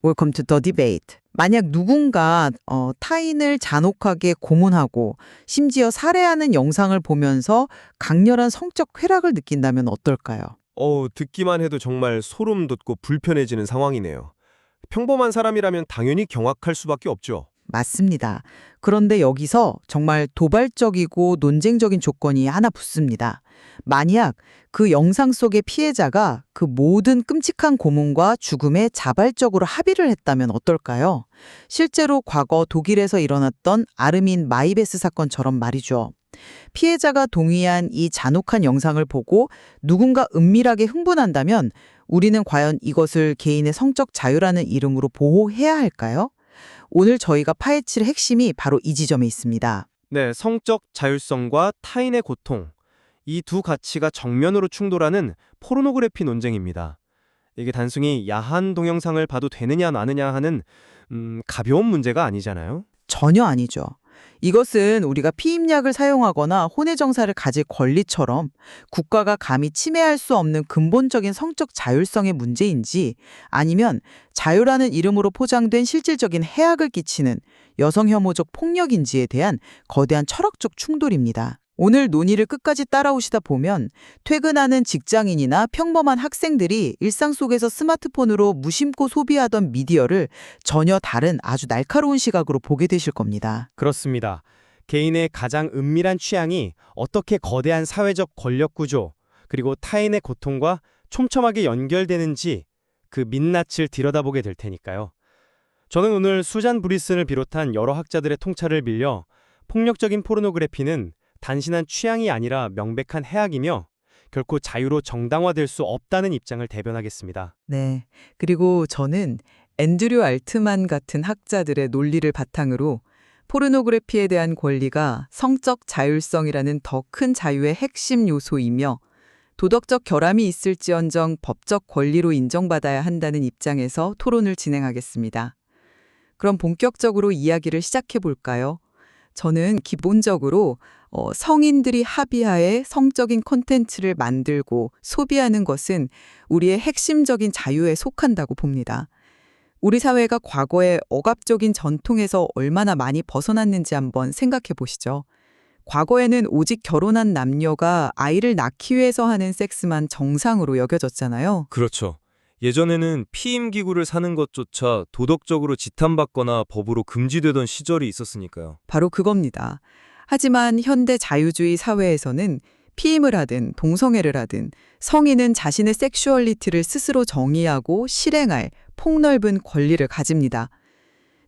Welcome to the debate. 만약 누군가 타인을 잔혹하게 고문하고 심지어 살해하는 영상을 보면서 강렬한 성적 쾌락을 느낀다면 어떨까요? 듣기만 해도 정말 소름 돋고 불편해지는 상황이네요. 평범한 사람이라면 당연히 경악할 수밖에 없죠. 맞습니다. 그런데 여기서 정말 도발적이고 논쟁적인 조건이 하나 붙습니다. 만약 그 영상 속의 피해자가 그 모든 끔찍한 고문과 죽음에 자발적으로 합의를 했다면 어떨까요? 실제로 과거 독일에서 일어났던 아르민 마이베스 사건처럼 말이죠. 피해자가 동의한 이 잔혹한 영상을 보고 누군가 은밀하게 흥분한다면 우리는 과연 이것을 개인의 성적 자유라는 이름으로 보호해야 할까요? 오늘 저희가 파헤칠 핵심이 바로 이 지점에 있습니다. 네, 성적 자율성과 타인의 고통. 이 두 가치가 정면으로 충돌하는 포르노그래피 논쟁입니다. 이게 단순히 야한 동영상을 봐도 되느냐 마느냐 하는 가벼운 문제가 아니잖아요. 전혀 아니죠. 이것은 우리가 피임약을 사용하거나 혼외정사를 가질 권리처럼 국가가 감히 침해할 수 없는 근본적인 성적 자율성의 문제인지 아니면 자유라는 이름으로 포장된 실질적인 해악을 끼치는 여성 혐오적 폭력인지에 대한 거대한 철학적 충돌입니다. 오늘 논의를 끝까지 따라오시다 보면 퇴근하는 직장인이나 평범한 학생들이 일상 속에서 스마트폰으로 무심코 소비하던 미디어를 전혀 다른 아주 날카로운 시각으로 보게 되실 겁니다. 그렇습니다. 개인의 가장 은밀한 취향이 어떻게 거대한 사회적 권력 구조, 그리고 타인의 고통과 촘촘하게 연결되는지 그 민낯을 들여다보게 될 테니까요. 저는 오늘 수잔 브리슨을 비롯한 여러 학자들의 통찰을 빌려 폭력적인 포르노그래피는 단순한 취향이 아니라 명백한 해악이며 결코 자유로 정당화될 수 없다는 입장을 대변하겠습니다. 네. 그리고 저는 앤드류 알트만 같은 학자들의 논리를 바탕으로 포르노그래피에 대한 권리가 성적 자율성이라는 더 큰 자유의 핵심 요소이며 도덕적 결함이 있을지언정 법적 권리로 인정받아야 한다는 입장에서 토론을 진행하겠습니다. 그럼 본격적으로 이야기를 시작해 볼까요? 저는 기본적으로 성인들이 합의하에 성적인 콘텐츠를 만들고 소비하는 것은 우리의 핵심적인 자유에 속한다고 봅니다. 우리 사회가 과거의 억압적인 전통에서 얼마나 많이 벗어났는지 한번 생각해 보시죠. 과거에는 오직 결혼한 남녀가 아이를 낳기 위해서 하는 섹스만 정상으로 여겨졌잖아요. 그렇죠. 예전에는 피임기구를 사는 것조차 도덕적으로 지탄받거나 법으로 금지되던 시절이 있었으니까요. 바로 그겁니다. 하지만 현대 자유주의 사회에서는 피임을 하든 동성애를 하든 성인은 자신의 섹슈얼리티를 스스로 정의하고 실행할 폭넓은 권리를 가집니다.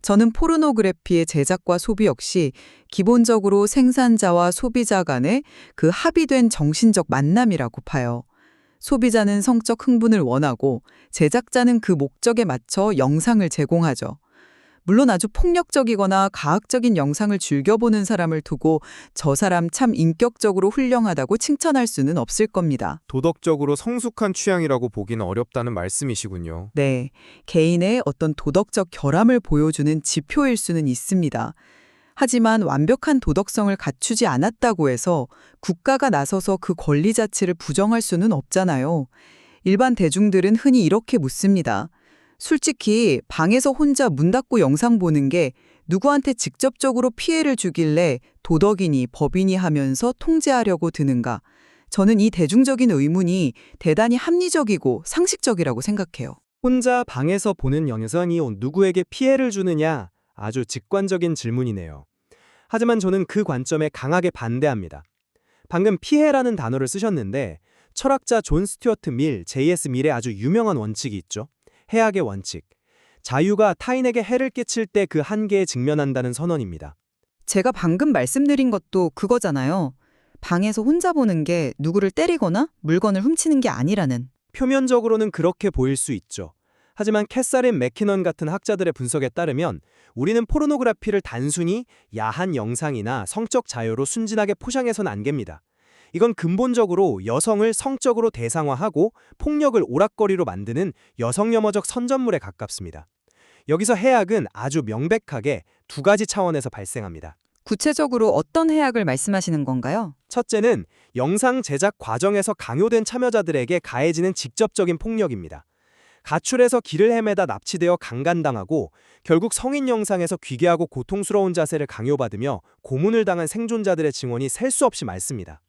저는 포르노그래피의 제작과 소비 역시 기본적으로 생산자와 소비자 간의 그 합의된 정신적 만남이라고 봐요. 소비자는 성적 흥분을 원하고 제작자는 그 목적에 맞춰 영상을 제공하죠. 물론 아주 폭력적이거나 가학적인 영상을 즐겨보는 사람을 두고 저 사람 참 인격적으로 훌륭하다고 칭찬할 수는 없을 겁니다. 도덕적으로 성숙한 취향이라고 보기는 어렵다는 말씀이시군요. 네, 개인의 어떤 도덕적 결함을 보여주는 지표일 수는 있습니다. 하지만 완벽한 도덕성을 갖추지 않았다고 해서 국가가 나서서 그 권리 자체를 부정할 수는 없잖아요. 일반 대중들은 흔히 이렇게 묻습니다. 솔직히 방에서 혼자 문 닫고 영상 보는 게 누구한테 직접적으로 피해를 주길래 도덕이니 법이니 하면서 통제하려고 드는가? 저는 이 대중적인 의문이 대단히 합리적이고 상식적이라고 생각해요. 혼자 방에서 보는 영상이 누구에게 피해를 주느냐? 아주 직관적인 질문이네요. 하지만 저는 그 관점에 강하게 반대합니다. 방금 피해라는 단어를 쓰셨는데 철학자 존 스튜어트 밀, J.S. 밀의 아주 유명한 원칙이 있죠. 해악의 원칙. 자유가 타인에게 해를 끼칠 때 그 한계에 직면한다는 선언입니다. 제가 방금 말씀드린 것도 그거잖아요. 방에서 혼자 보는 게 누구를 때리거나 물건을 훔치는 게 아니라는. 표면적으로는 그렇게 보일 수 있죠. 하지만 캐서린 맥키넌 같은 학자들의 분석에 따르면 우리는 포르노그래피를 단순히 야한 영상이나 성적 자유로 순진하게 포장해서는 안 됩니다. 이건 근본적으로 여성을 성적으로 대상화하고 폭력을 오락거리로 만드는 여성 혐오적 선전물에 가깝습니다. 여기서 해악은 아주 명백하게 두 가지 차원에서 발생합니다. 구체적으로 어떤 해악을 말씀하시는 건가요? 첫째는 영상 제작 과정에서 강요된 참여자들에게 가해지는 직접적인 폭력입니다. 가출해서 길을 헤매다 납치되어 강간당하고 결국 성인 영상에서 귀괴하고 고통스러운 자세를 강요받으며 고문을 당한 생존자들의 증언이 셀 수 없이 많습니다.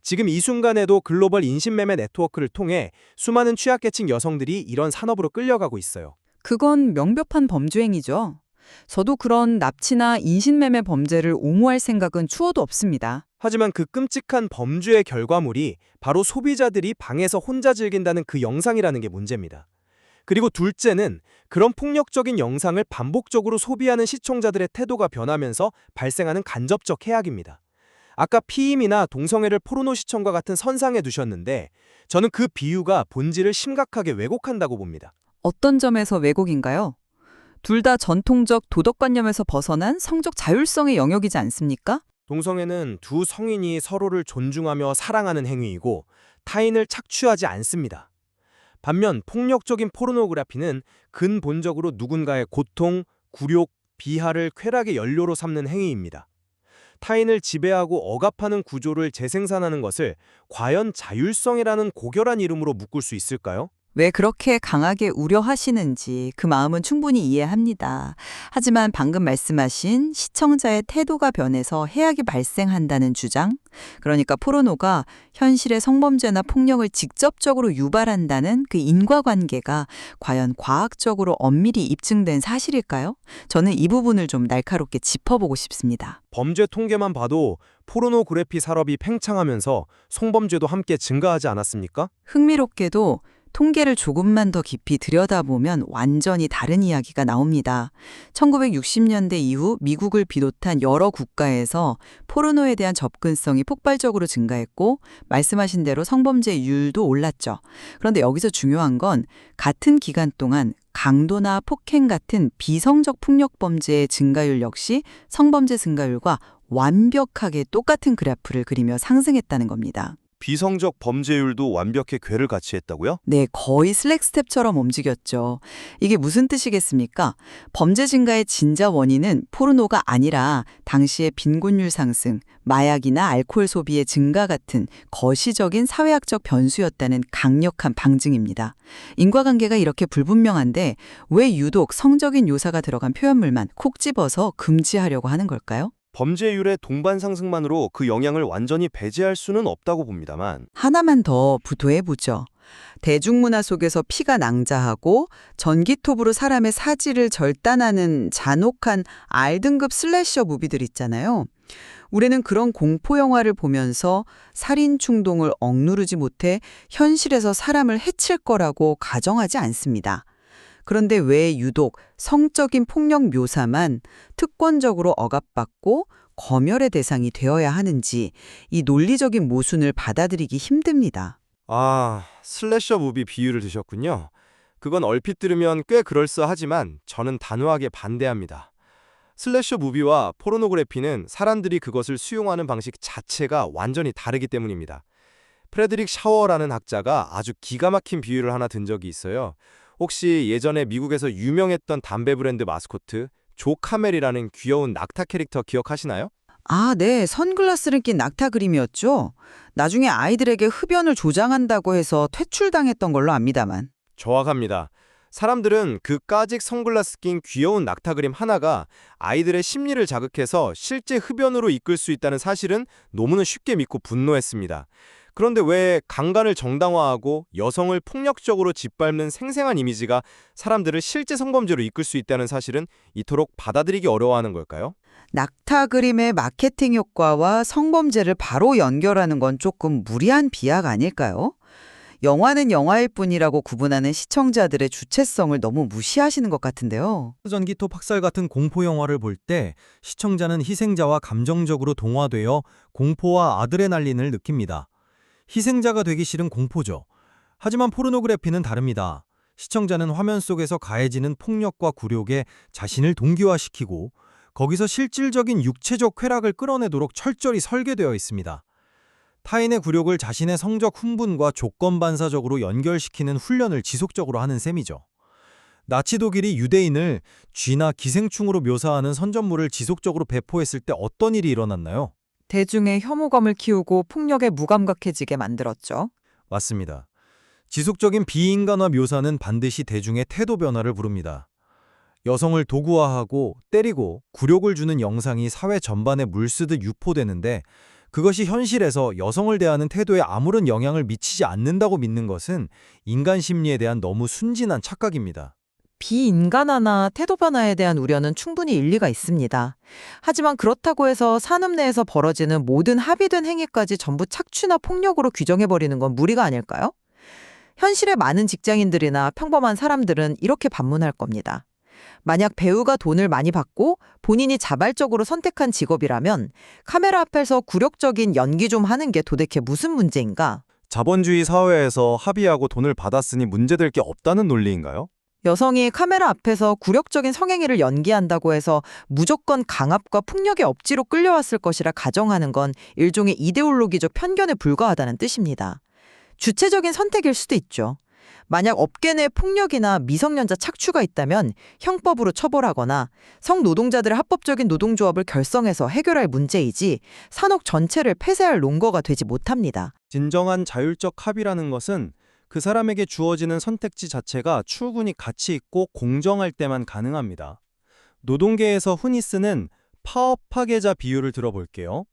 지금 이 순간에도 글로벌 인신매매 네트워크를 통해 수많은 취약계층 여성들이 이런 산업으로 끌려가고 있어요. 그건 명백한 범죄행위죠. 저도 그런 납치나 인신매매 범죄를 옹호할 생각은 추호도 없습니다. 하지만 그 끔찍한 범죄의 결과물이 바로 소비자들이 방에서 혼자 즐긴다는 그 영상이라는 게 문제입니다. 그리고 둘째는 그런 폭력적인 영상을 반복적으로 소비하는 시청자들의 태도가 변하면서 발생하는 간접적 해악입니다. 아까 피임이나 동성애를 포르노 시청과 같은 선상에 두셨는데 저는 그 비유가 본질을 심각하게 왜곡한다고 봅니다. 어떤 점에서 왜곡인가요? 둘 다 전통적 도덕관념에서 벗어난 성적 자율성의 영역이지 않습니까? 동성애는 두 성인이 서로를 존중하며 사랑하는 행위이고 타인을 착취하지 않습니다. 반면 폭력적인 포르노그래피는 근본적으로 누군가의 고통, 굴욕, 비하를 쾌락의 연료로 삼는 행위입니다. 타인을 지배하고 억압하는 구조를 재생산하는 것을 과연 자율성이라는 고결한 이름으로 묶을 수 있을까요? 왜 그렇게 강하게 우려하시는지 그 마음은 충분히 이해합니다. 하지만 방금 말씀하신 시청자의 태도가 변해서 해악이 발생한다는 주장, 그러니까 포르노가 현실의 성범죄나 폭력을 직접적으로 유발한다는 그 인과관계가 과연 과학적으로 엄밀히 입증된 사실일까요? 저는 이 부분을 좀 날카롭게 짚어보고 싶습니다. 범죄 통계만 봐도 포르노그래피 산업이 팽창하면서 성범죄도 함께 증가하지 않았습니까? 흥미롭게도 통계를 조금만 더 깊이 들여다보면 완전히 다른 이야기가 나옵니다. 1960년대 이후 미국을 비롯한 여러 국가에서 포르노에 대한 접근성이 폭발적으로 증가했고 말씀하신 대로 성범죄율도 올랐죠. 그런데 여기서 중요한 건 같은 기간 동안 강도나 폭행 같은 비성적 폭력 범죄의 증가율 역시 성범죄 증가율과 완벽하게 똑같은 그래프를 그리며 상승했다는 겁니다. 비성적 범죄율도 완벽히 궤를 같이 했다고요? 네, 거의 슬랙 스텝처럼 움직였죠. 이게 무슨 뜻이겠습니까? 범죄 증가의 진짜 원인은 포르노가 아니라 당시의 빈곤율 상승, 마약이나 알코올 소비의 증가 같은 거시적인 사회학적 변수였다는 강력한 방증입니다. 인과관계가 이렇게 불분명한데 왜 유독 성적인 요사가 들어간 표현물만 콕 집어서 금지하려고 하는 걸까요? 범죄율의 동반 상승만으로 그 영향을 완전히 배제할 수는 없다고 봅니다만 하나만 더 부토해보죠. 대중문화 속에서 피가 낭자하고 전기톱으로 사람의 사지를 절단하는 잔혹한 R등급 슬래셔 무비들 있잖아요. 우리는 그런 공포 영화를 보면서 살인 충동을 억누르지 못해 현실에서 사람을 해칠 거라고 가정하지 않습니다. 그런데 왜 유독 성적인 폭력 묘사만 특권적으로 억압받고 검열의 대상이 되어야 하는지 이 논리적인 모순을 받아들이기 힘듭니다. 아, 슬래셔 무비 비유를 드셨군요. 그건 얼핏 들으면 꽤 그럴싸하지만 저는 단호하게 반대합니다. 슬래셔 무비와 포르노그래피는 사람들이 그것을 수용하는 방식 자체가 완전히 다르기 때문입니다. 프레드릭 샤워라는 학자가 아주 기가 막힌 비유를 하나 든 적이 있어요. 혹시 예전에 미국에서 유명했던 담배 브랜드 마스코트 조 카멜이라는 귀여운 낙타 캐릭터 기억하시나요? 아, 네. 선글라스를 낀 낙타 그림이었죠. 나중에 아이들에게 흡연을 조장한다고 해서 퇴출당했던 걸로 압니다만. 정확합니다. 사람들은 그 까직 선글라스 낀 귀여운 낙타 그림 하나가 아이들의 심리를 자극해서 실제 흡연으로 이끌 수 있다는 사실은 너무나 쉽게 믿고 분노했습니다. 그런데 왜 강간을 정당화하고 여성을 폭력적으로 짓밟는 생생한 이미지가 사람들을 실제 성범죄로 이끌 수 있다는 사실은 이토록 받아들이기 어려워하는 걸까요? 낙타 그림의 마케팅 효과와 성범죄를 바로 연결하는 건 조금 무리한 비약 아닐까요? 영화는 영화일 뿐이라고 구분하는 시청자들의 주체성을 너무 무시하시는 것 같은데요. 전기톱 학살 같은 공포 영화를 볼 때 시청자는 희생자와 감정적으로 동화되어 공포와 아드레날린을 느낍니다. 희생자가 되기 싫은 공포죠. 하지만 포르노그래피는 다릅니다. 시청자는 화면 속에서 가해지는 폭력과 굴욕에 자신을 동기화시키고 거기서 실질적인 육체적 쾌락을 끌어내도록 철저히 설계되어 있습니다. 타인의 굴욕을 자신의 성적 훈분과 조건반사적으로 연결시키는 훈련을 지속적으로 하는 셈이죠. 나치 독일이 유대인을 쥐나 기생충으로 묘사하는 선전물을 지속적으로 배포했을 때 어떤 일이 일어났나요? 대중의 혐오감을 키우고 폭력에 무감각해지게 만들었죠. 맞습니다. 지속적인 비인간화 묘사는 반드시 대중의 태도 변화를 부릅니다. 여성을 도구화하고 때리고 굴욕을 주는 영상이 사회 전반에 물쓰듯 유포되는데 그것이 현실에서 여성을 대하는 태도에 아무런 영향을 미치지 않는다고 믿는 것은 인간 심리에 대한 너무 순진한 착각입니다. 비인간화나 태도 변화에 대한 우려는 충분히 일리가 있습니다. 하지만 그렇다고 해서 산업 내에서 벌어지는 모든 합의된 행위까지 전부 착취나 폭력으로 규정해버리는 건 무리가 아닐까요? 현실의 많은 직장인들이나 평범한 사람들은 이렇게 반문할 겁니다. 만약 배우가 돈을 많이 받고 본인이 자발적으로 선택한 직업이라면 카메라 앞에서 굴욕적인 연기 좀 하는 게 도대체 무슨 문제인가? 자본주의 사회에서 합의하고 돈을 받았으니 문제될 게 없다는 논리인가요? 여성이 카메라 앞에서 굴욕적인 성행위를 연기한다고 해서 무조건 강압과 폭력의 억지로 끌려왔을 것이라 가정하는 건 일종의 이데올로기적 편견에 불과하다는 뜻입니다. 주체적인 선택일 수도 있죠. 만약 업계 내 폭력이나 미성년자 착취가 있다면 형법으로 처벌하거나 성노동자들의 합법적인 노동조합을 결성해서 해결할 문제이지 산업 전체를 폐쇄할 논거가 되지 못합니다. 진정한 자율적 합의라는 것은 그 사람에게 주어지는 선택지 자체가 충분히 가치 있고 공정할 때만 가능합니다. 노동계에서 흔히 쓰는 파업 파괴자 비유를 들어볼게요.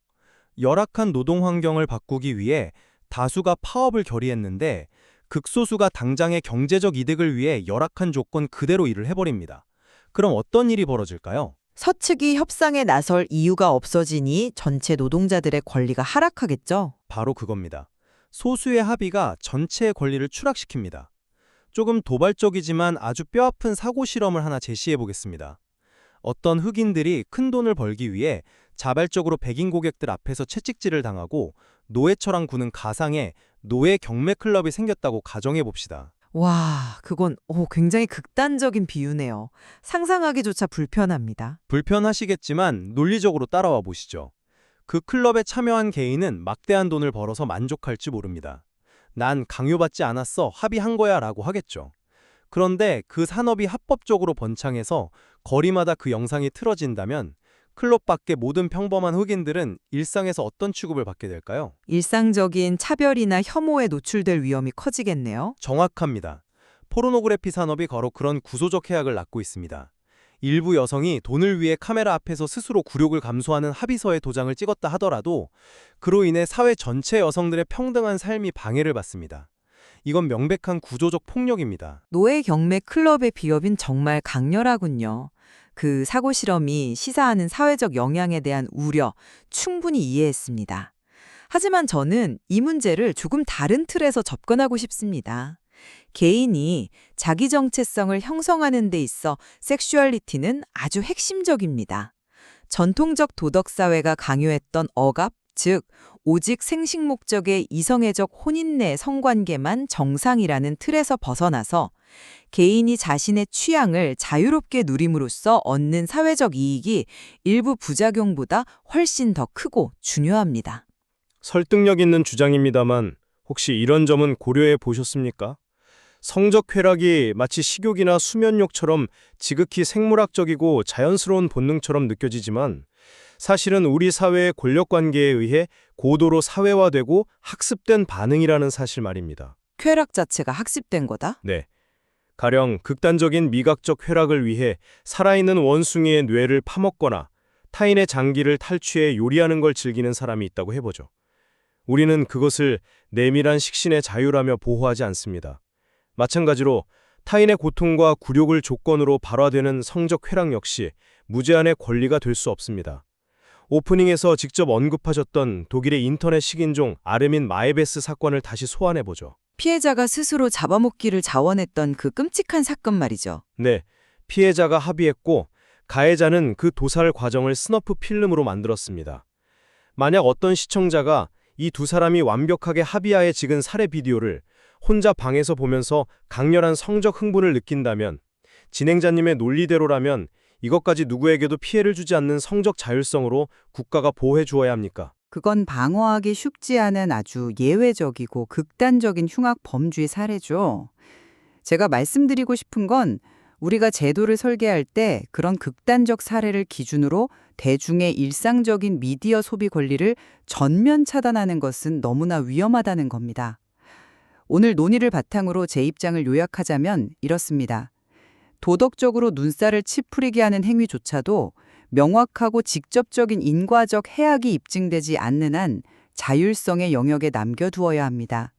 열악한 노동 환경을 바꾸기 위해 다수가 파업을 결의했는데 극소수가 당장의 경제적 이득을 위해 열악한 조건 그대로 일을 해버립니다. 그럼 어떤 일이 벌어질까요? 서측이 협상에 나설 이유가 없어지니 전체 노동자들의 권리가 하락하겠죠. 바로 그겁니다. 소수의 합의가 전체의 권리를 추락시킵니다. 조금 도발적이지만 아주 뼈아픈 사고 실험을 하나 제시해 보겠습니다. 어떤 흑인들이 큰 돈을 벌기 위해 자발적으로 백인 고객들 앞에서 채찍질을 당하고 노예처럼 구는 가상의 노예 경매 클럽이 생겼다고 가정해 봅시다. 와, 그건 굉장히 극단적인 비유네요. 상상하기조차 불편합니다. 불편하시겠지만 논리적으로 따라와 보시죠. 그 클럽에 참여한 개인은 막대한 돈을 벌어서 만족할지 모릅니다. 난 강요받지 않았어, 합의한 거야 라고 하겠죠. 그런데 그 산업이 합법적으로 번창해서 거리마다 그 영상이 틀어진다면 클럽 밖의 모든 평범한 흑인들은 일상에서 어떤 취급을 받게 될까요? 일상적인 차별이나 혐오에 노출될 위험이 커지겠네요. 정확합니다. 포르노그래피 산업이 바로 그런 구조적 해악을 낳고 있습니다. 일부 여성이 돈을 위해 카메라 앞에서 스스로 굴욕을 감수하는 합의서에 도장을 찍었다 하더라도 그로 인해 사회 전체 여성들의 평등한 삶이 방해를 받습니다. 이건 명백한 구조적 폭력입니다. 노예 경매 클럽의 비협은 정말 강렬하군요. 그 사고 실험이 시사하는 사회적 영향에 대한 우려 충분히 이해했습니다. 하지만 저는 이 문제를 조금 다른 틀에서 접근하고 싶습니다. 개인이 자기 정체성을 형성하는 데 있어 섹슈얼리티는 아주 핵심적입니다. 전통적 도덕사회가 강요했던 억압, 즉 오직 생식 목적의 이성애적 혼인 내 성관계만 정상이라는 틀에서 벗어나서 개인이 자신의 취향을 자유롭게 누림으로써 얻는 사회적 이익이 일부 부작용보다 훨씬 더 크고 중요합니다. 설득력 있는 주장입니다만 혹시 이런 점은 고려해 보셨습니까? 성적 쾌락이 마치 식욕이나 수면욕처럼 지극히 생물학적이고 자연스러운 본능처럼 느껴지지만 사실은 우리 사회의 권력관계에 의해 고도로 사회화되고 학습된 반응이라는 사실 말입니다. 쾌락 자체가 학습된 거다? 네. 가령 극단적인 미각적 쾌락을 위해 살아있는 원숭이의 뇌를 파먹거나 타인의 장기를 탈취해 요리하는 걸 즐기는 사람이 있다고 해보죠. 우리는 그것을 내밀한 식신의 자유라며 보호하지 않습니다. 마찬가지로 타인의 고통과 굴욕을 조건으로 발화되는 성적 쾌락 역시 무제한의 권리가 될 수 없습니다. 오프닝에서 직접 언급하셨던 독일의 인터넷 식인종 아르민 마에베스 사건을 다시 소환해보죠. 피해자가 스스로 잡아먹기를 자원했던 그 끔찍한 사건 말이죠. 네, 피해자가 합의했고 가해자는 그 도살 과정을 스너프 필름으로 만들었습니다. 만약 어떤 시청자가 이 두 사람이 완벽하게 합의하에 찍은 살해 비디오를 혼자 방에서 보면서 강렬한 성적 흥분을 느낀다면 진행자님의 논리대로라면 이것까지 누구에게도 피해를 주지 않는 성적 자율성으로 국가가 보호해 주어야 합니까? 그건 방어하기 쉽지 않은 아주 예외적이고 극단적인 흉악 범주의 사례죠. 제가 말씀드리고 싶은 건 우리가 제도를 설계할 때 그런 극단적 사례를 기준으로 대중의 일상적인 미디어 소비 권리를 전면 차단하는 것은 너무나 위험하다는 겁니다. 오늘 논의를 바탕으로 제 입장을 요약하자면 이렇습니다. 도덕적으로 눈살을 찌푸리게 하는 행위조차도 명확하고 직접적인 인과적 해악이 입증되지 않는 한 자율성의 영역에 남겨두어야 합니다.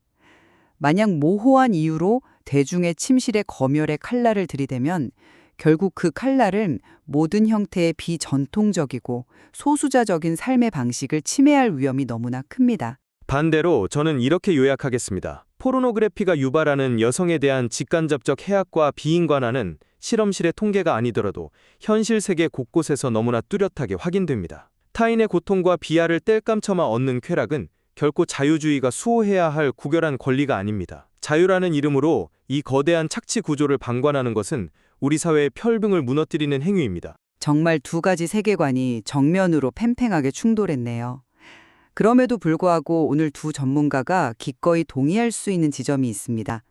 만약 모호한 이유로 대중의 침실에 검열의 칼날을 들이대면 결국 그 칼날은 모든 형태의 비전통적이고 소수자적인 삶의 방식을 침해할 위험이 너무나 큽니다. 반대로 저는 이렇게 요약하겠습니다. 포르노그래피가 유발하는 여성에 대한 직간접적 해악과 비인관화는 실험실의 통계가 아니더라도 현실 세계 곳곳에서 너무나 뚜렷하게 확인됩니다. 타인의 고통과 비하를 땔감쳐마 얻는 쾌락은 결코 자유주의가 수호해야 할 구결한 권리가 아닙니다. 자유라는 이름으로 이 거대한 착취 구조를 방관하는 것은 우리 사회의 펼붕을 무너뜨리는 행위입니다. 정말 두 가지 세계관이 정면으로 팽팽하게 충돌했네요. 그럼에도 불구하고 오늘 두 전문가가 기꺼이 동의할 수 있는 지점이 있습니다.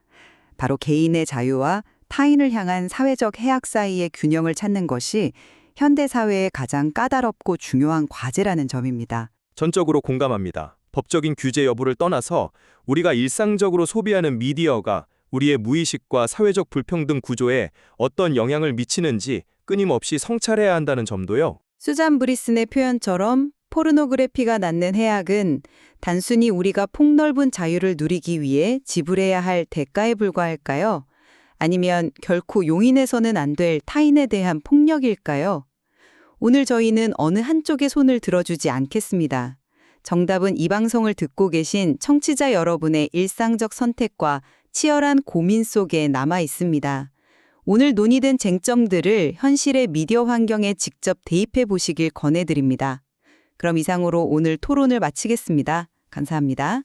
바로 개인의 자유와 타인을 향한 사회적 해악 사이의 균형을 찾는 것이 현대 사회의 가장 까다롭고 중요한 과제라는 점입니다. 전적으로 공감합니다. 법적인 규제 여부를 떠나서 우리가 일상적으로 소비하는 미디어가 우리의 무의식과 사회적 불평등 구조에 어떤 영향을 미치는지 끊임없이 성찰해야 한다는 점도요. 수잔 브리슨의 표현처럼 포르노그래피가 낳는 해악은 단순히 우리가 폭넓은 자유를 누리기 위해 지불해야 할 대가에 불과할까요? 아니면 결코 용인해서는 안 될 타인에 대한 폭력일까요? 오늘 저희는 어느 한쪽의 손을 들어주지 않겠습니다. 정답은 이 방송을 듣고 계신 청취자 여러분의 일상적 선택과 치열한 고민 속에 남아 있습니다. 오늘 논의된 쟁점들을 현실의 미디어 환경에 직접 대입해 보시길 권해드립니다. 그럼 이상으로 오늘 토론을 마치겠습니다. 감사합니다.